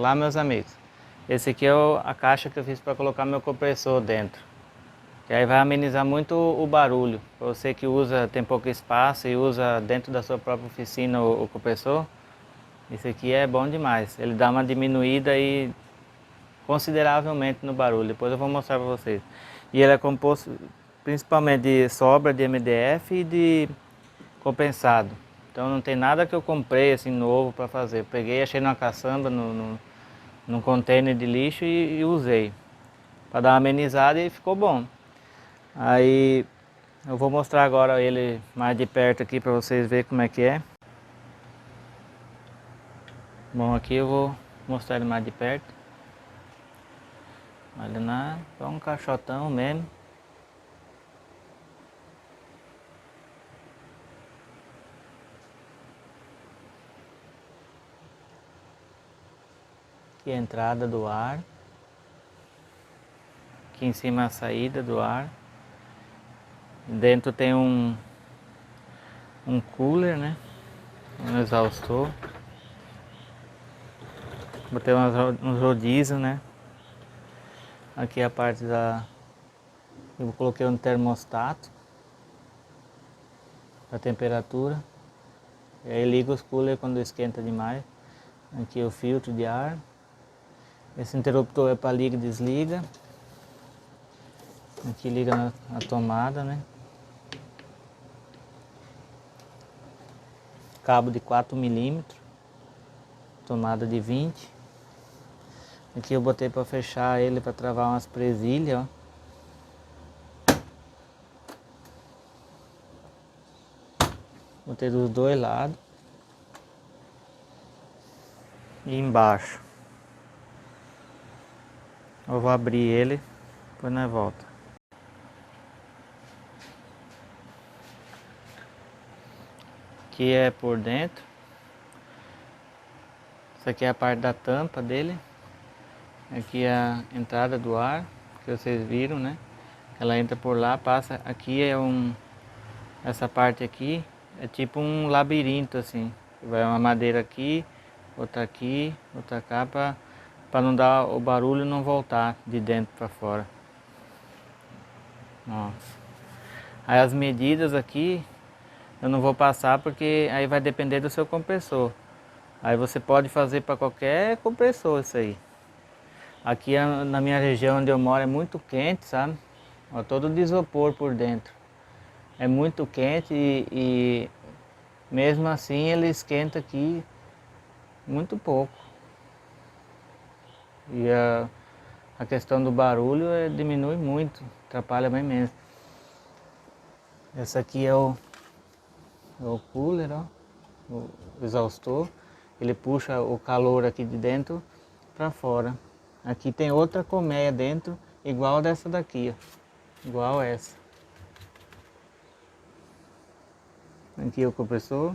Olá, meus amigos. Esse aqui é a caixa que eu fiz para colocar meu compressor dentro. E aí vai amenizar muito o barulho. Pra você que tem pouco espaço e usa dentro da sua própria oficina o compressor, esse aqui é bom demais. Ele dá uma diminuída aí consideravelmente no barulho. Depois eu vou mostrar para vocês. E ele é composto principalmente de sobra de MDF e de compensado. Então não tem nada que eu comprei assim novo para fazer. Eu peguei, achei numa caçamba, num container de lixo e usei. Para dar uma amenizada e ficou bom. Aí eu vou mostrar agora ele mais de perto aqui para vocês verem como é que é. Bom, aqui eu vou mostrar ele mais de perto. Olha lá, é um caixotão mesmo. Aqui a entrada do ar. Aqui em cima a saída do ar. Dentro tem um cooler, né? Um exaustor. Botei uns rodízios, né? Aqui a parte eu coloquei um termostato a temperatura. E aí liga os coolers quando esquenta demais. Aqui o filtro de ar. Esse interruptor é para liga e desliga. Aqui liga na tomada, né? Cabo de 4 milímetros. Tomada de 20. Aqui eu botei para fechar ele, para travar umas presilhas, ó. Botei dos dois lados. E embaixo. Eu vou abrir ele, depois nós volta. Aqui é por dentro. Essa aqui é a parte da tampa dele. Aqui é a entrada do ar, que vocês viram, né? Ela entra por lá, passa. Aqui é essa parte aqui é tipo um labirinto assim. Vai uma madeira aqui, outra cá, para não dar o barulho e não voltar de dentro para fora. Ó. Aí as medidas aqui eu não vou passar porque aí vai depender do seu compressor. Aí você pode fazer para qualquer compressor isso aí. Aqui na minha região onde eu moro é muito quente, sabe? Ó, todo de isopor por dentro. É muito quente e mesmo assim ele esquenta aqui muito pouco. E a questão do barulho diminui muito, atrapalha bem menos. Esse aqui é o cooler, ó, o exaustor. Ele puxa o calor aqui de dentro para fora. Aqui tem outra colmeia dentro, igual dessa daqui, ó. Igual essa. Aqui é o compressor.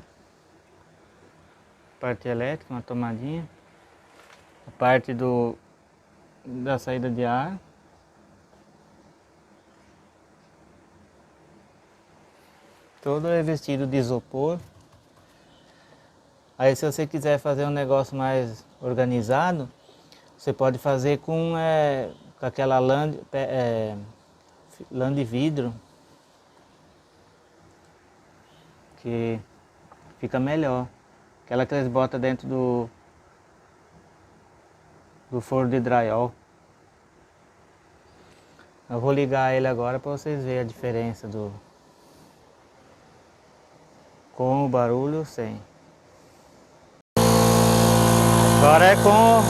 Parte elétrica, uma tomadinha. A parte da saída de ar. Todo é vestido de isopor. Aí se você quiser fazer um negócio mais organizado, você pode fazer com aquela lã de vidro, que fica melhor. Aquela que eles botam dentro do forno de drywall. Eu vou ligar ele agora para vocês verem a diferença com o barulho sem. Agora é com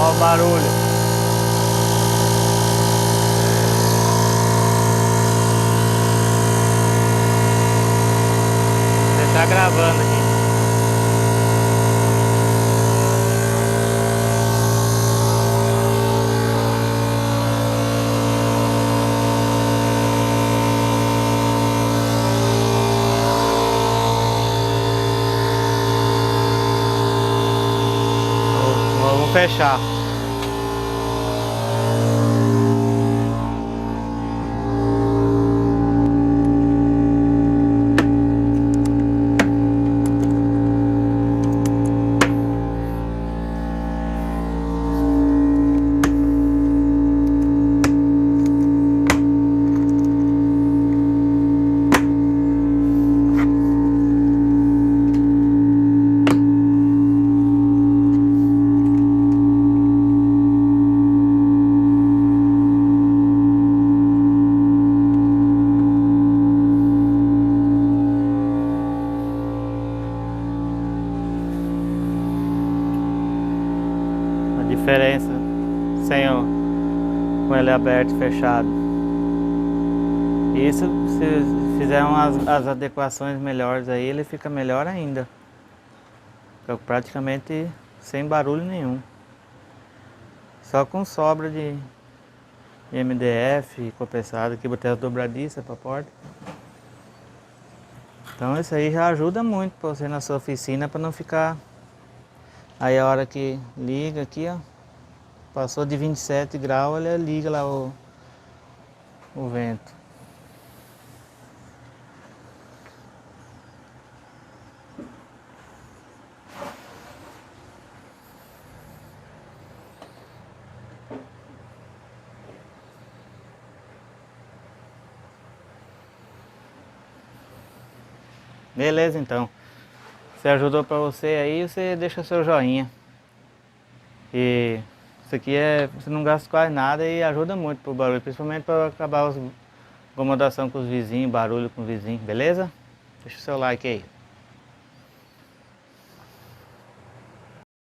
o barulho. Você está gravando aqui. Vamos fechar. diferença com ele aberto e fechado. Isso, se fizer as adequações melhores aí, ele fica melhor ainda. Fica praticamente sem barulho nenhum. Só com sobra de MDF, compensado aqui, botei as dobradiças para a porta. Então isso aí já ajuda muito para você na sua oficina, para não ficar... Aí a hora que liga aqui, ó, passou de 27 graus, ele liga lá o vento. Beleza, então. Se ajudou para você aí, você deixa seu joinha. E isso aqui você não gasta quase nada e ajuda muito pro barulho, principalmente para acabar as incomodação com os vizinhos, barulho com o vizinho, beleza? Deixa o seu like aí.